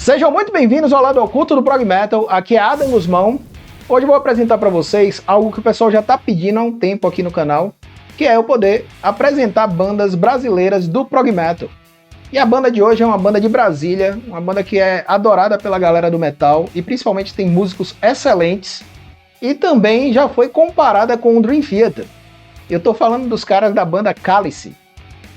Sejam muito bem-vindos ao lado oculto do Prog Metal, aqui é Adam Guzmão. Hoje eu vou apresentar para vocês algo que o pessoal já está pedindo há um tempo aqui no canal, que é eu poder apresentar bandas brasileiras do Prog Metal. E a banda de hoje é uma banda de Brasília, uma banda que é adorada pela galera do metal e principalmente tem músicos excelentes e também já foi comparada com o Dream Theater. Eu tô falando dos caras da banda Cálice.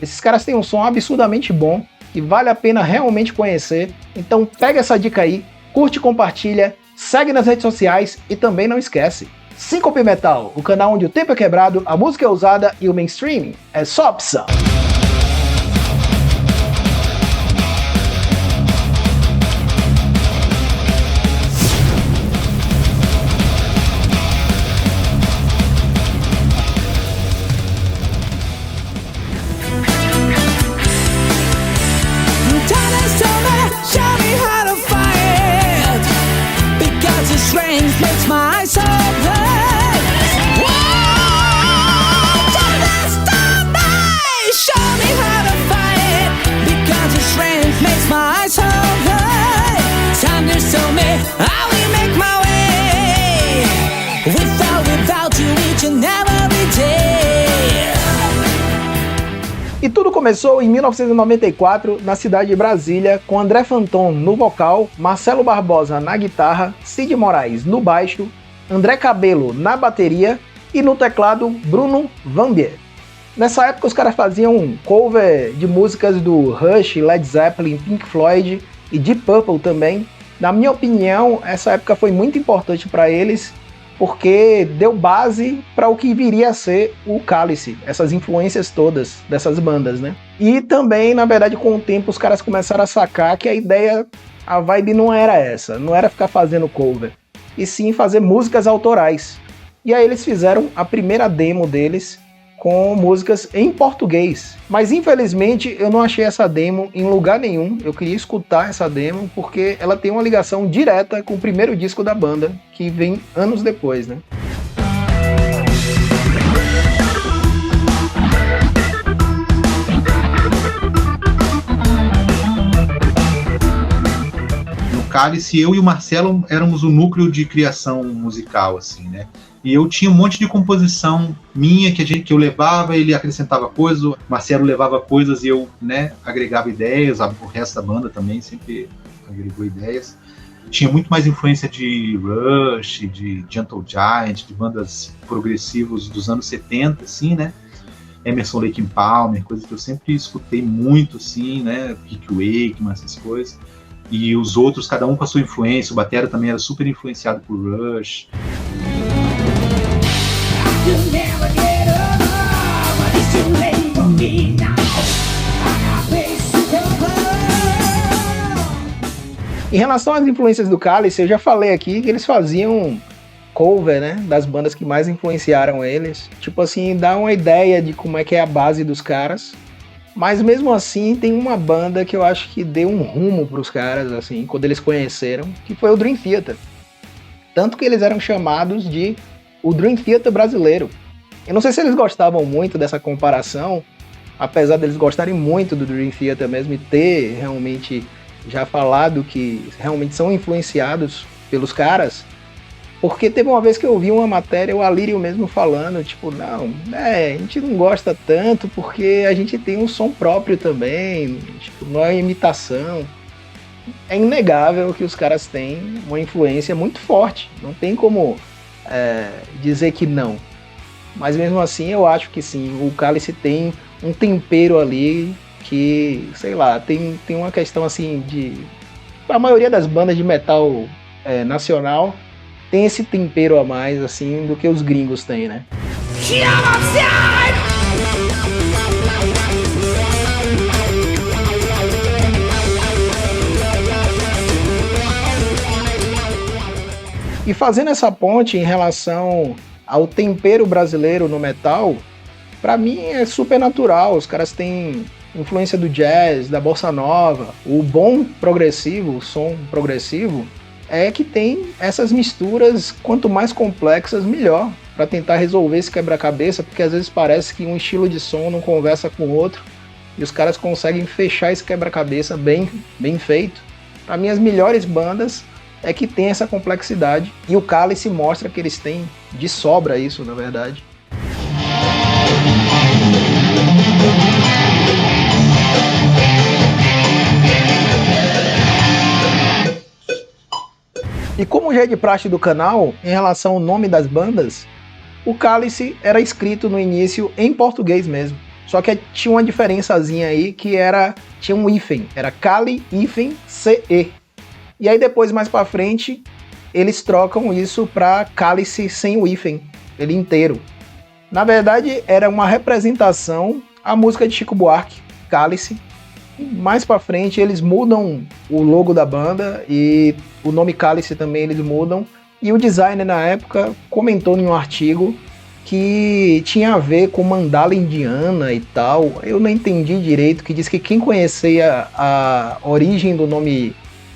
Esses caras têm um som absurdamente bom e vale a pena realmente conhecer. Então pega essa dica aí, curte, compartilha, segue nas redes sociais e também não esquece. Síncope Metal, o canal onde o tempo é quebrado, a música é usada e o mainstream é só opção. E tudo começou em 1994 na cidade de Brasília, com André Fanton no vocal, Marcelo Barbosa na guitarra, Cid Moraes no baixo, André Cabello na bateria e no teclado Bruno Vambier. Nessa época os caras faziam um cover de músicas do Rush, Led Zeppelin, Pink Floyd e Deep Purple também. Na minha opinião, essa época foi muito importante para eles, porque deu base para o que viria a ser o Cálice, essas influências todas dessas bandas, né? E também, na verdade, com o tempo os caras começaram a sacar que a vibe não era essa, não era ficar fazendo cover, e sim fazer músicas autorais. E aí eles fizeram a primeira demo deles com músicas em português. Mas infelizmente eu não achei essa demo em lugar nenhum. Eu queria escutar essa demo porque ela tem uma ligação direta com o primeiro disco da banda, que vem anos depois, né? No Cálice, eu e o Marcelo éramos o núcleo de criação musical, assim, né? E eu tinha um monte de composição minha que eu levava, ele acrescentava coisas, o Marcelo levava coisas e eu, né, agregava ideias, o resto da banda também sempre agregou ideias. Tinha muito mais influência de Rush, de Gentle Giant, de bandas progressivas dos anos 70, assim, né? Emerson Lake and Palmer, coisas que eu sempre escutei muito, assim, né? Rick Wakeman, essas coisas. E os outros, cada um com a sua influência. O batera também era super influenciado por Rush. Em relação às influências do Cálice, eu já falei aqui que eles faziam cover, né, das bandas que mais influenciaram eles. Tipo assim, dá uma ideia de como é que é a base dos caras. Mas mesmo assim, tem uma banda que eu acho que deu um rumo pros caras, assim, quando eles conheceram, que foi o Dream Theater. Tanto que eles eram chamados de o Dream Theater brasileiro. Eu não sei se eles gostavam muito dessa comparação, apesar deles gostarem muito do Dream Theater mesmo e ter realmente já falado que realmente são influenciados pelos caras, porque teve uma vez que eu vi uma matéria, o Alírio mesmo falando, tipo, não, a gente não gosta tanto porque a gente tem um som próprio também, tipo, não é imitação. É inegável que os caras têm uma influência muito forte, não tem como dizer que não. Mas mesmo assim eu acho que sim, o Cálice tem um tempero ali que, sei lá, tem uma questão assim de... A maioria das bandas de metal nacional tem esse tempero a mais assim do que os gringos têm, né? E fazendo essa ponte em relação ao tempero brasileiro no metal, pra mim é super natural. Os caras têm influência do jazz, da bossa nova. O bom progressivo, o som progressivo, é que tem essas misturas, quanto mais complexas, melhor, para tentar resolver esse quebra-cabeça, porque às vezes parece que um estilo de som não conversa com o outro, e os caras conseguem fechar esse quebra-cabeça bem feito. Para mim, as melhores bandas é que tem essa complexidade, e o Cálice mostra que eles têm de sobra isso, na verdade. E como já é de praxe do canal, em relação ao nome das bandas, o Cálice era escrito no início em português mesmo. Só que tinha uma diferençazinha aí que tinha um hífen, era Cali-CE. E aí depois, mais pra frente, eles trocam isso pra Cálice sem o hífen, ele inteiro. Na verdade, era uma representação à música de Chico Buarque, Cálice. Mais pra frente, eles mudam o logo da banda e o nome Cálice também eles mudam. E o designer, na época, comentou em um artigo que tinha a ver com mandala indiana e tal. Eu não entendi direito, que diz que quem conhecia a origem do nome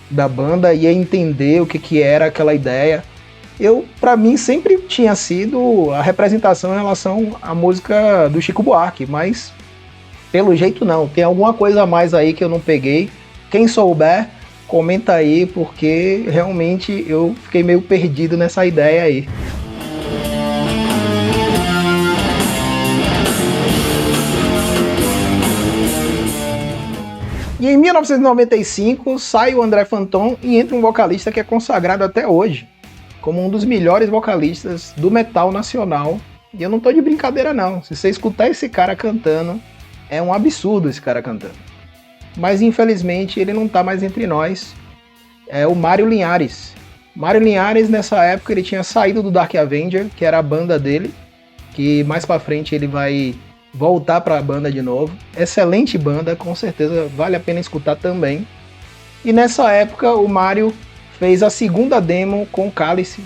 da banda ia entender o que era aquela ideia. Para mim, sempre tinha sido a representação em relação à música do Chico Buarque, mas pelo jeito não. Tem alguma coisa a mais aí que eu não peguei. Quem souber, comenta aí, porque realmente eu fiquei meio perdido nessa ideia aí. E em 1995 sai o André Fanton e entra um vocalista que é consagrado até hoje como um dos melhores vocalistas do metal nacional. E eu não tô de brincadeira não. Se você escutar esse cara cantando, é um absurdo esse cara cantando. Mas infelizmente ele não tá mais entre nós. É o Mário Linhares. Mário Linhares, nessa época, ele tinha saído do Dark Avenger, que era a banda dele, que mais pra frente ele vai voltar pra banda de novo. Excelente banda, com certeza vale a pena escutar também. E nessa época o Mário fez a segunda demo com o Cálice.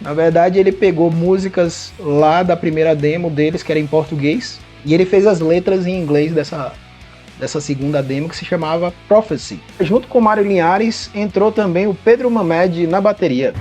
Na verdade, ele pegou músicas lá da primeira demo deles, que era em português, e ele fez as letras em inglês dessa segunda demo, que se chamava Prophecy. Junto com o Mário Linhares, entrou também o Pedro Mamed na bateria.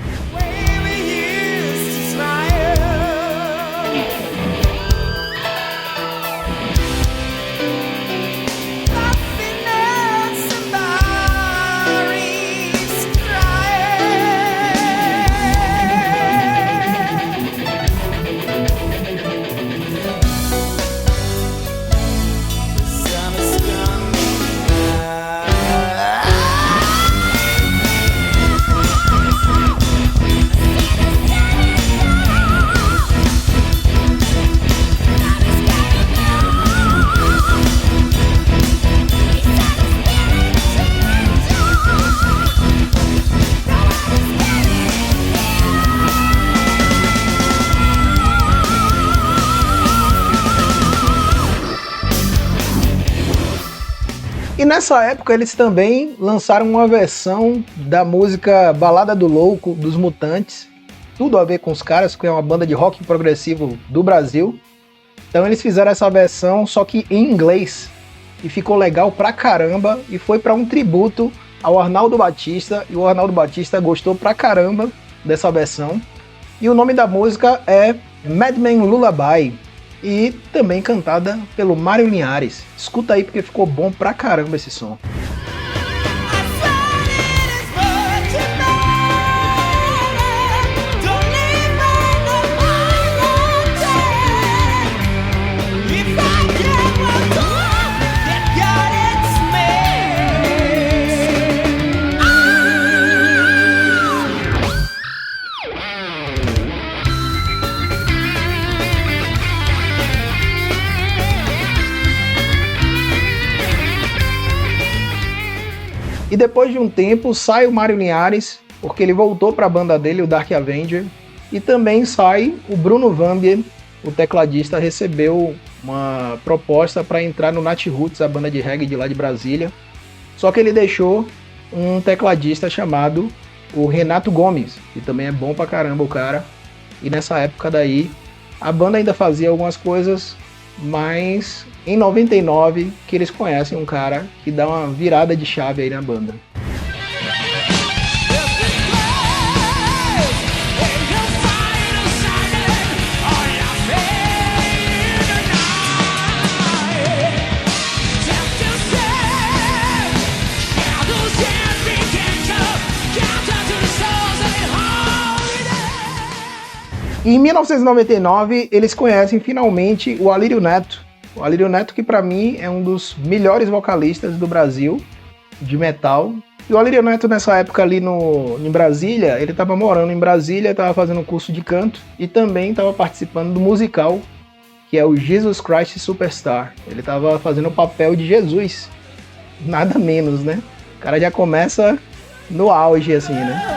E nessa época eles também lançaram uma versão da música Balada do Louco, dos Mutantes. Tudo a ver com os caras, que é uma banda de rock progressivo do Brasil. Então eles fizeram essa versão, só que em inglês. E ficou legal pra caramba. E foi pra um tributo ao Arnaldo Batista. E o Arnaldo Batista gostou pra caramba dessa versão. E o nome da música é Madman Lullaby. E também cantada pelo Mário Linhares. Escuta aí porque ficou bom pra caramba esse som. E depois de um tempo sai o Mário Linhares, porque ele voltou para a banda dele, o Dark Avenger, e também sai o Bruno Vambier, o tecladista, recebeu uma proposta para entrar no Nat Roots, a banda de reggae de lá de Brasília, só que ele deixou um tecladista chamado o Renato Gomes, que também é bom pra caramba o cara, e nessa época daí a banda ainda fazia algumas coisas, mas em 99 que eles conhecem um cara que dá uma virada de chave aí na banda. Can E em 1999, eles conhecem finalmente o Alírio Neto. O Alírio Neto, que para mim é um dos melhores vocalistas do Brasil, de metal. E o Alírio Neto, nessa época ali em Brasília, ele estava morando em Brasília, estava fazendo um curso de canto e também estava participando do musical, que é o Jesus Christ Superstar. Ele estava fazendo o papel de Jesus, nada menos, né? O cara já começa no auge, assim, né?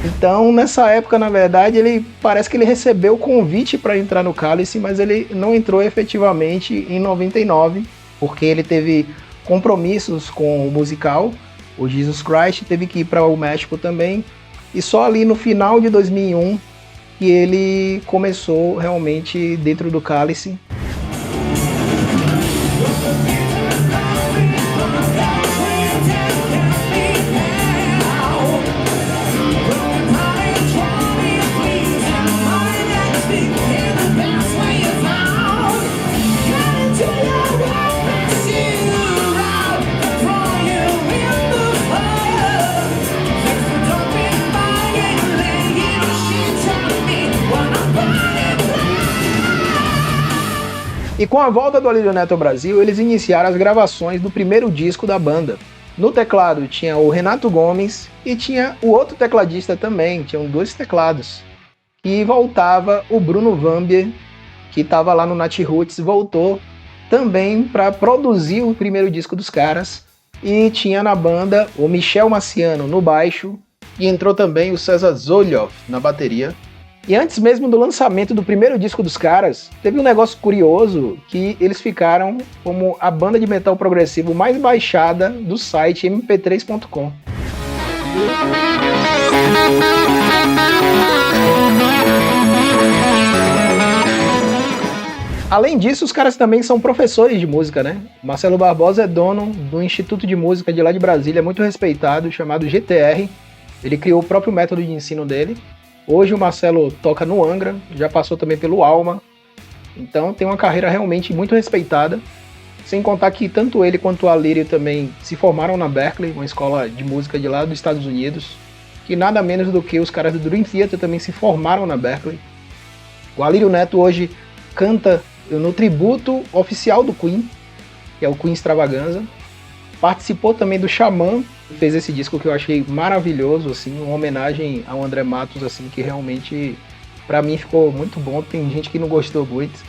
Então, nessa época, na verdade, ele parece que ele recebeu o convite para entrar no Cálice, mas ele não entrou efetivamente em 99, porque ele teve compromissos com o musical, o Jesus Christ, teve que ir para o México também, e só ali no final de 2001 que ele começou realmente dentro do Cálice. E com a volta do Alírio Neto ao Brasil, eles iniciaram as gravações do primeiro disco da banda. No teclado tinha o Renato Gomes e tinha o outro tecladista também, tinham 2 teclados. E voltava o Bruno Vambier, que estava lá no Nat Roots, voltou também para produzir o primeiro disco dos caras. E tinha na banda o Michel Maciano no baixo e entrou também o César Zolioff na bateria. E antes mesmo do lançamento do primeiro disco dos caras, teve um negócio curioso que eles ficaram como a banda de metal progressivo mais baixada do site mp3.com. Além disso, os caras também são professores de música, né? Marcelo Barbosa é dono do Instituto de Música de lá de Brasília, muito respeitado, chamado GTR. Ele criou o próprio método de ensino dele. Hoje o Marcelo toca no Angra, já passou também pelo Alma, então tem uma carreira realmente muito respeitada, sem contar que tanto ele quanto o Alírio também se formaram na Berklee, uma escola de música de lá dos Estados Unidos, que nada menos do que os caras do Dream Theater também se formaram na Berklee. O Alírio Neto hoje canta no tributo oficial do Queen, que é o Queen Extravaganza, participou também do Xamã, fez esse disco que eu achei maravilhoso, assim, uma homenagem ao André Matos, assim, que realmente pra mim ficou muito bom. Tem gente que não gostou muito.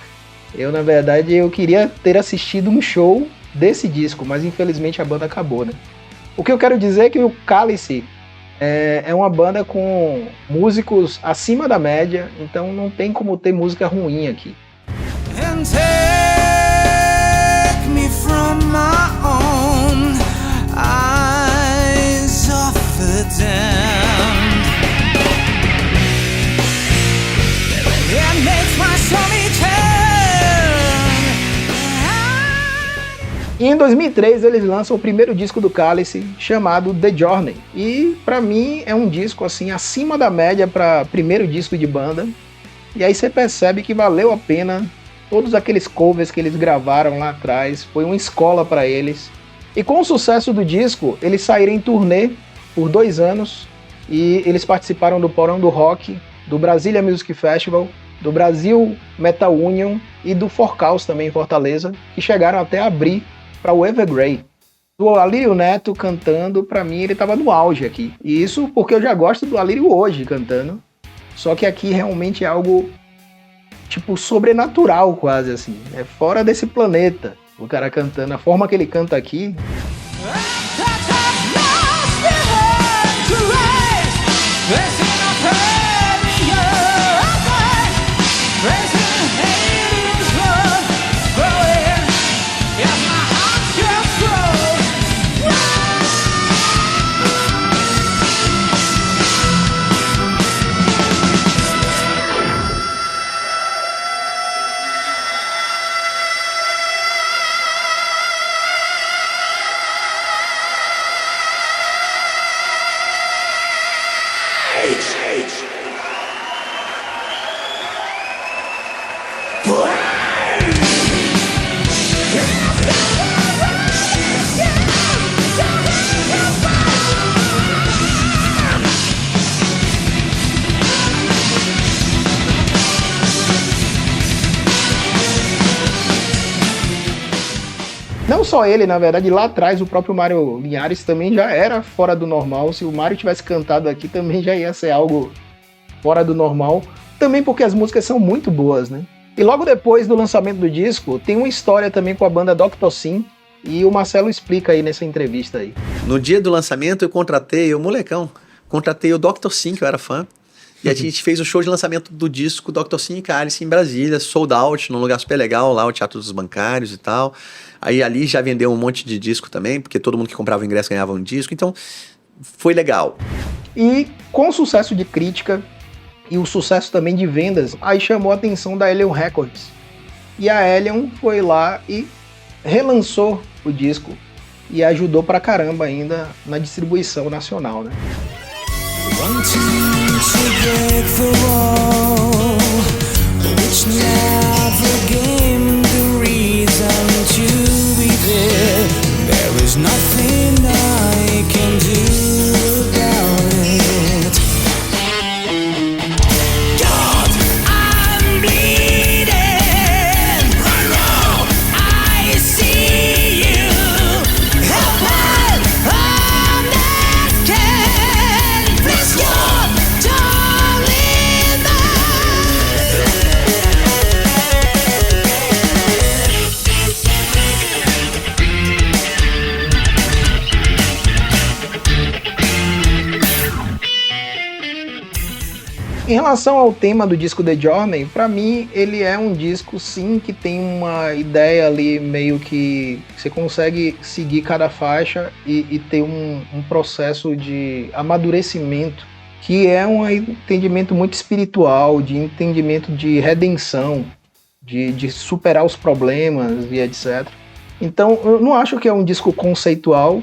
Eu, na verdade, eu queria ter assistido um show desse disco, mas infelizmente a banda acabou, né? O que eu quero dizer é que o Cálice é uma banda com músicos acima da média, então não tem como ter música ruim aqui. And take me from my own eyes off the damned. It makes my stomach turn. E em 2003 eles lançam o primeiro disco do Cálice, chamado The Journey. E pra mim é um disco assim acima da média para primeiro disco de banda. E aí você percebe que valeu a pena. Todos aqueles covers que eles gravaram lá atrás, foi uma escola para eles. E com o sucesso do disco, eles saíram em turnê por 2 anos e eles participaram do Porão do Rock, do Brasília Music Festival, do Brasil Metal Union e do Forcaus também em Fortaleza, que chegaram até a abrir para o Evergrey. O Alírio Neto cantando, para mim ele estava no auge aqui. E isso porque eu já gosto do Alírio hoje cantando, só que aqui realmente é algo tipo sobrenatural quase assim, é fora desse planeta. O cara cantando, a forma que ele canta aqui. não só ele, na verdade, lá atrás o próprio Mário Linhares também já era fora do normal. Se o Mário tivesse cantado aqui também já ia ser algo fora do normal. Também porque as músicas são muito boas, né? E logo depois do lançamento do disco, tem uma história também com a banda Dr. Sim, e o Marcelo explica aí nessa entrevista aí. No dia do lançamento eu contratei o Dr. Sim, que eu era fã, e a gente fez o show de lançamento do disco Dr. Sim e Cálice em Brasília, sold out, num lugar super legal, lá o Teatro dos Bancários e tal. Aí ali já vendeu um monte de disco também, porque todo mundo que comprava o ingresso ganhava um disco, então foi legal. E com o sucesso de crítica e o sucesso também de vendas, aí chamou a atenção da Elion Records. E a Elion foi lá e relançou o disco e ajudou pra caramba ainda na distribuição nacional, né? Em relação ao tema do disco The Journey, pra mim ele é um disco sim que tem uma ideia ali meio que você consegue seguir cada faixa e ter um processo de amadurecimento, que é um entendimento muito espiritual, de entendimento de redenção, de superar os problemas e etc. Então eu não acho que é um disco conceitual,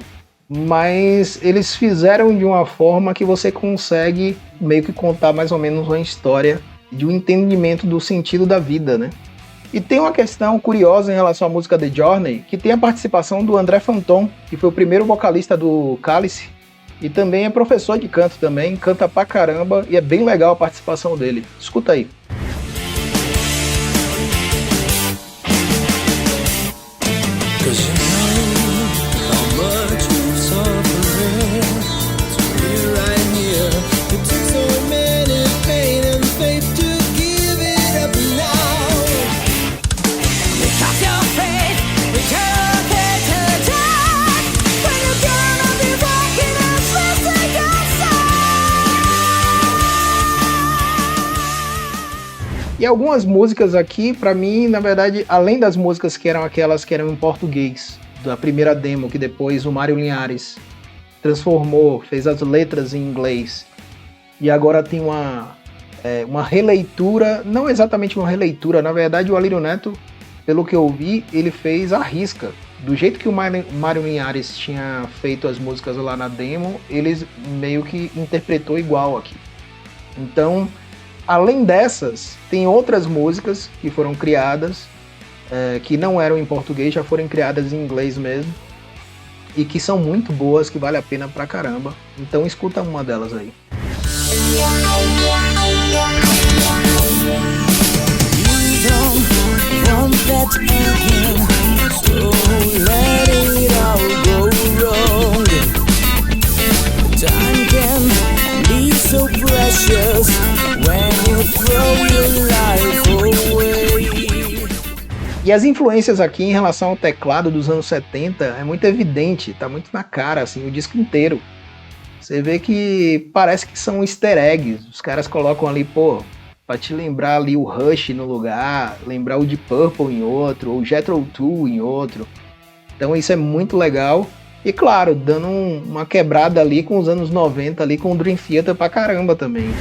mas eles fizeram de uma forma que você consegue meio que contar mais ou menos uma história de um entendimento do sentido da vida, né? E tem uma questão curiosa em relação à música The Journey, que tem a participação do André Fanton, que foi o primeiro vocalista do Cálice, e também é professor de canto também, canta pra caramba, e é bem legal a participação dele. Escuta aí. E algumas músicas aqui, pra mim, na verdade, além das músicas que eram aquelas que eram em português, da primeira demo, que depois o Mário Linhares transformou, fez as letras em inglês, e agora tem uma releitura, não exatamente uma releitura, na verdade o Alírio Neto, pelo que eu vi, ele fez a risca. Do jeito que o Mário Linhares tinha feito as músicas lá na demo, eles meio que interpretou igual aqui. Então, além dessas, tem outras músicas que foram criadas, que não eram em português, já foram criadas em inglês mesmo, e que são muito boas, que vale a pena pra caramba. Então escuta uma delas aí. E as influências aqui em relação ao teclado dos anos 70 é muito evidente, tá muito na cara, assim, o disco inteiro. Você vê que parece que são easter eggs, os caras colocam ali, pô, pra te lembrar ali o Rush no lugar, lembrar o Deep Purple em outro, ou o Jethro Tull em outro. Então isso é muito legal. E claro, dando uma quebrada ali com os anos 90, ali com o Dream Theater pra caramba também.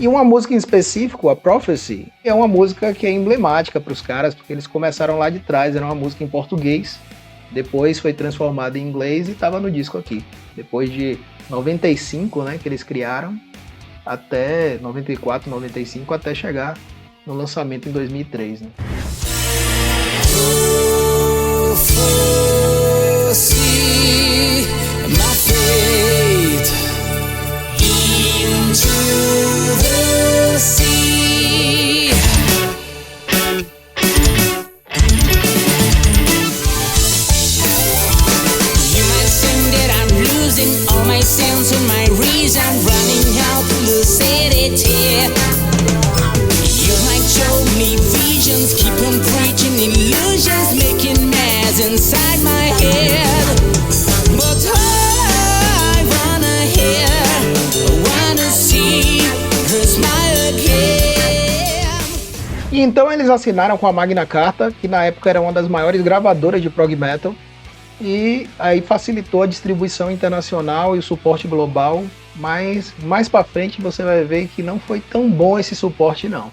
E uma música em específico, a Prophecy, é uma música que é emblemática para os caras, porque eles começaram lá de trás, era uma música em português, depois foi transformada em inglês e estava no disco aqui. Depois de 95, né, que eles criaram, até 94, 95, até chegar no lançamento em 2003, né? Inside my head, but I wanna hear, wanna see her smile again. E então eles assinaram com a Magna Carta, que na época era uma das maiores gravadoras de prog metal, e aí facilitou a distribuição internacional e o suporte global, mas mais pra frente você vai ver que não foi tão bom esse suporte não.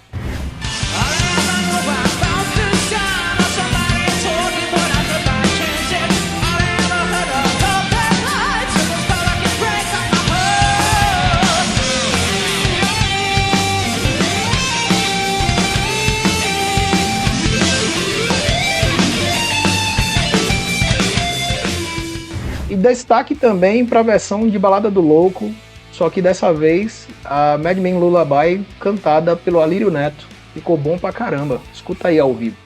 E destaque também para a versão de Balada do Louco, só que dessa vez a Mad Men Lullaby cantada pelo Alírio Neto. Ficou bom pra caramba. Escuta aí ao vivo.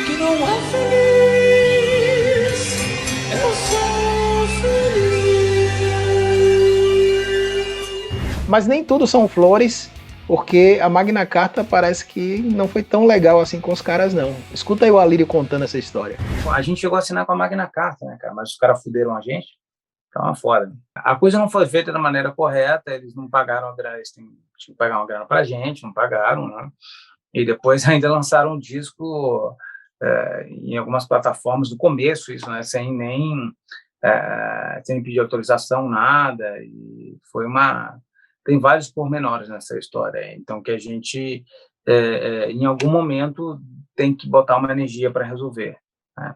Que não é feliz, eu sou feliz. Mas nem tudo são flores, porque a Magna Carta parece que não foi tão legal assim com os caras não. Escuta aí o Alírio contando essa história. A gente chegou a assinar com a Magna Carta, né, cara? Mas os caras fuderam a gente. Então é foda. A coisa não foi feita da maneira correta, eles não pagaram a grana, eles tinham que pagar uma grana pra gente, não pagaram, né? E depois ainda lançaram um disco em algumas plataformas do começo, isso, né? Sem pedir autorização, nada. E foi tem vários pormenores nessa história. Então que a gente, em algum momento, tem que botar uma energia para resolver, né?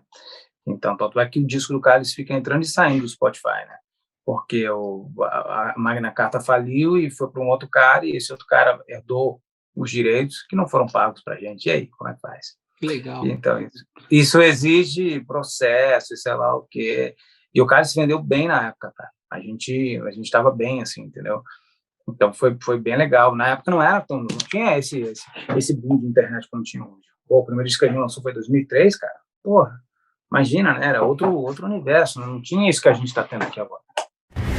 Então, tanto é que o disco do Cálice fica entrando e saindo do Spotify, né? Porque a Magna Carta faliu e foi para um outro cara, e esse outro cara herdou os direitos que não foram pagos para a gente. E aí, como é que faz? Legal. Então, isso exige processo, sei lá o quê. E o Cálice vendeu bem na época, cara. A gente estava bem, assim, entendeu? Então, foi bem legal. Na época não tinha esse boom de internet como tinha hoje. Pô, o primeiro disco que a gente lançou foi em 2003, cara. Porra. Imagina, né? Era outro universo, não tinha isso que a gente está tendo aqui agora.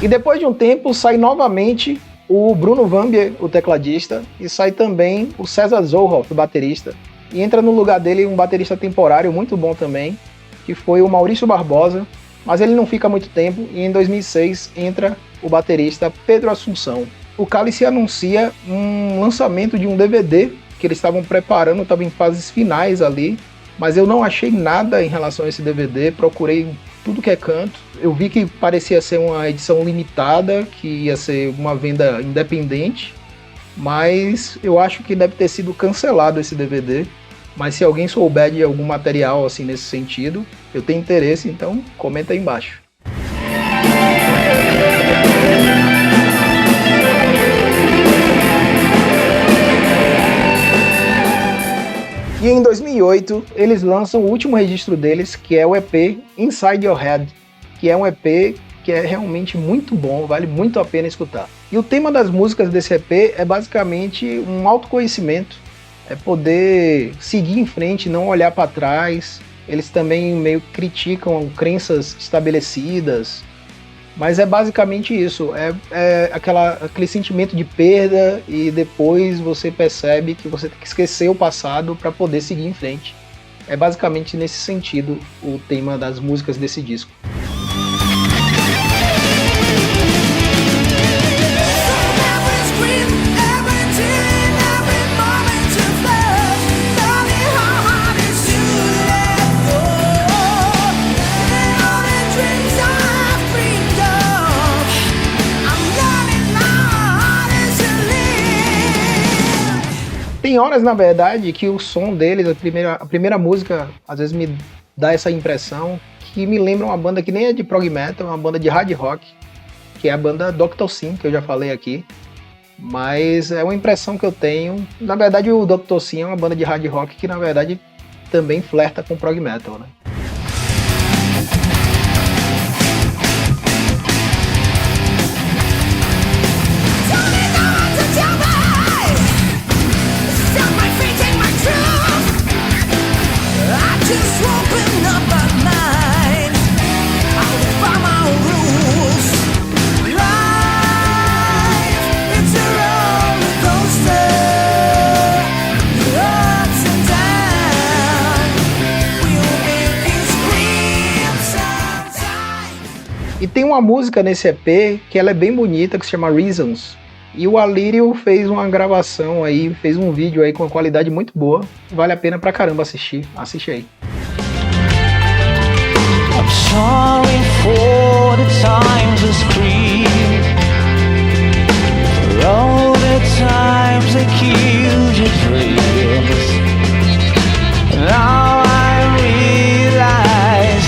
E depois de um tempo sai novamente o Bruno Vambier, o tecladista, e sai também o César Zohoff, o baterista. E entra no lugar dele um baterista temporário muito bom também, que foi o Maurício Barbosa, mas ele não fica muito tempo, e em 2006 entra o baterista Pedro Assunção. O Cálice anuncia um lançamento de um DVD que eles estavam preparando, estava em fases finais ali, mas eu não achei nada em relação a esse DVD, procurei tudo que é canto. Eu vi que parecia ser uma edição limitada, que ia ser uma venda independente, mas eu acho que deve ter sido cancelado esse DVD. Mas se alguém souber de algum material assim nesse sentido, eu tenho interesse, então comenta aí embaixo. E em 2008, eles lançam o último registro deles, que é o EP Inside Your Head, que é um EP que é realmente muito bom, vale muito a pena escutar. E o tema das músicas desse EP é basicamente um autoconhecimento, é poder seguir em frente, não olhar para trás. Eles também meio criticam crenças estabelecidas, mas é basicamente isso, é aquele sentimento de perda e depois você percebe que você tem que esquecer o passado para poder seguir em frente. É basicamente nesse sentido o tema das músicas desse disco. Every moment of love, tell me how hard it's true. Tem horas, na verdade, que o som deles, a primeira música, às vezes me dá essa impressão que me lembra uma banda que nem é de prog metal, é uma banda de hard rock, que é a banda Dr. Sim, que eu já falei aqui. Mas é uma impressão que eu tenho. Na verdade, o Dr. Sim é uma banda de hard rock que, na verdade, também flerta com prog metal, né? E tem uma música nesse EP que ela é bem bonita, que se chama Reasons. E o Alírio fez uma gravação aí, fez um vídeo aí com uma qualidade muito boa. Vale a pena pra caramba assistir. Assiste aí. I'm sorry for the times I scream, for all the times I killed your dreams. Now I realize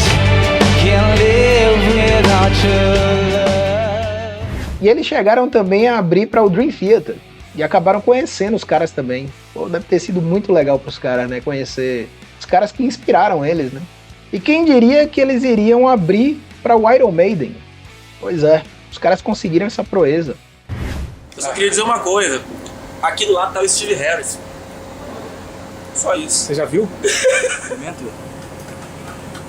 can't live without your love. E eles chegaram também a abrir para o Dream Theater e acabaram conhecendo os caras também. Pô, deve ter sido muito legal para os caras, né? Conhecer os caras que inspiraram eles, né? E quem diria que eles iriam abrir para o Iron Maiden? Pois é, os caras conseguiram essa proeza. Eu só queria dizer uma coisa. Aqui do lado tá o Steve Harris. Só isso. Você já viu?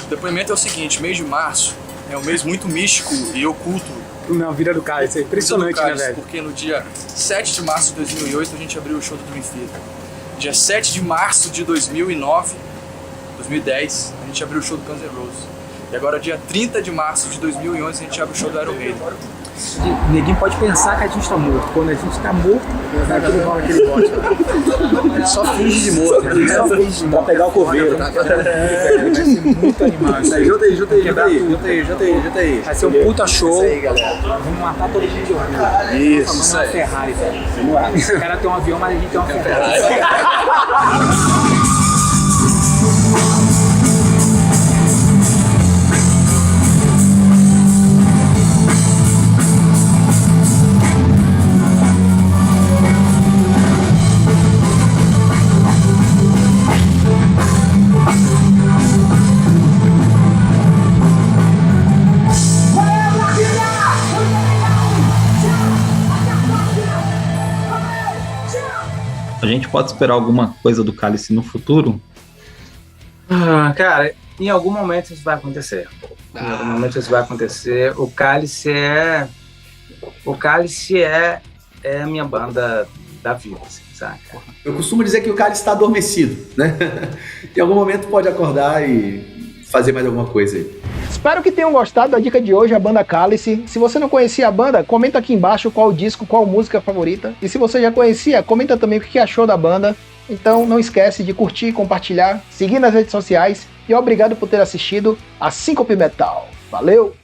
O depoimento é o seguinte: mês de março é um mês muito místico e oculto. Na vida do cara, isso é impressionante, Vida do Cálice, né, velho? Porque no dia 7 de março de 2008 a gente abriu o show do Dream Theater. Dia 7 de março de 2010, a gente abriu o show do Guns N' Roses. E agora, dia 30 de março de 2011, a gente abre o show do Iron Maiden. Ninguém pode pensar que a gente tá morto. Quando a gente tá morto, aquele rola aquele bote. Só finge de morto, né? Só finge pra pegar o coveiro. Vai ser muito animado. Junta aí. Vai ser um puta show. Isso aí, galera. Vamos matar todo mundo de orgulho. Isso Uma aí. Ferrari, velho. Esse cara tem um avião, mas a gente tem uma Ferrari. A gente pode esperar alguma coisa do Cálice no futuro? Cara, em algum momento isso vai acontecer. Em algum momento isso vai acontecer. O Cálice é a minha banda da vida, assim, saca? Eu costumo dizer que o Cálice está adormecido, né? Em algum momento pode acordar e fazer mais alguma coisa aí. Espero que tenham gostado da dica de hoje, a banda Cálice. Se você não conhecia a banda, comenta aqui embaixo qual o disco, qual música favorita. E se você já conhecia, comenta também o que achou da banda. Então não esquece de curtir, compartilhar, seguir nas redes sociais. E obrigado por ter assistido a Síncope Metal. Valeu!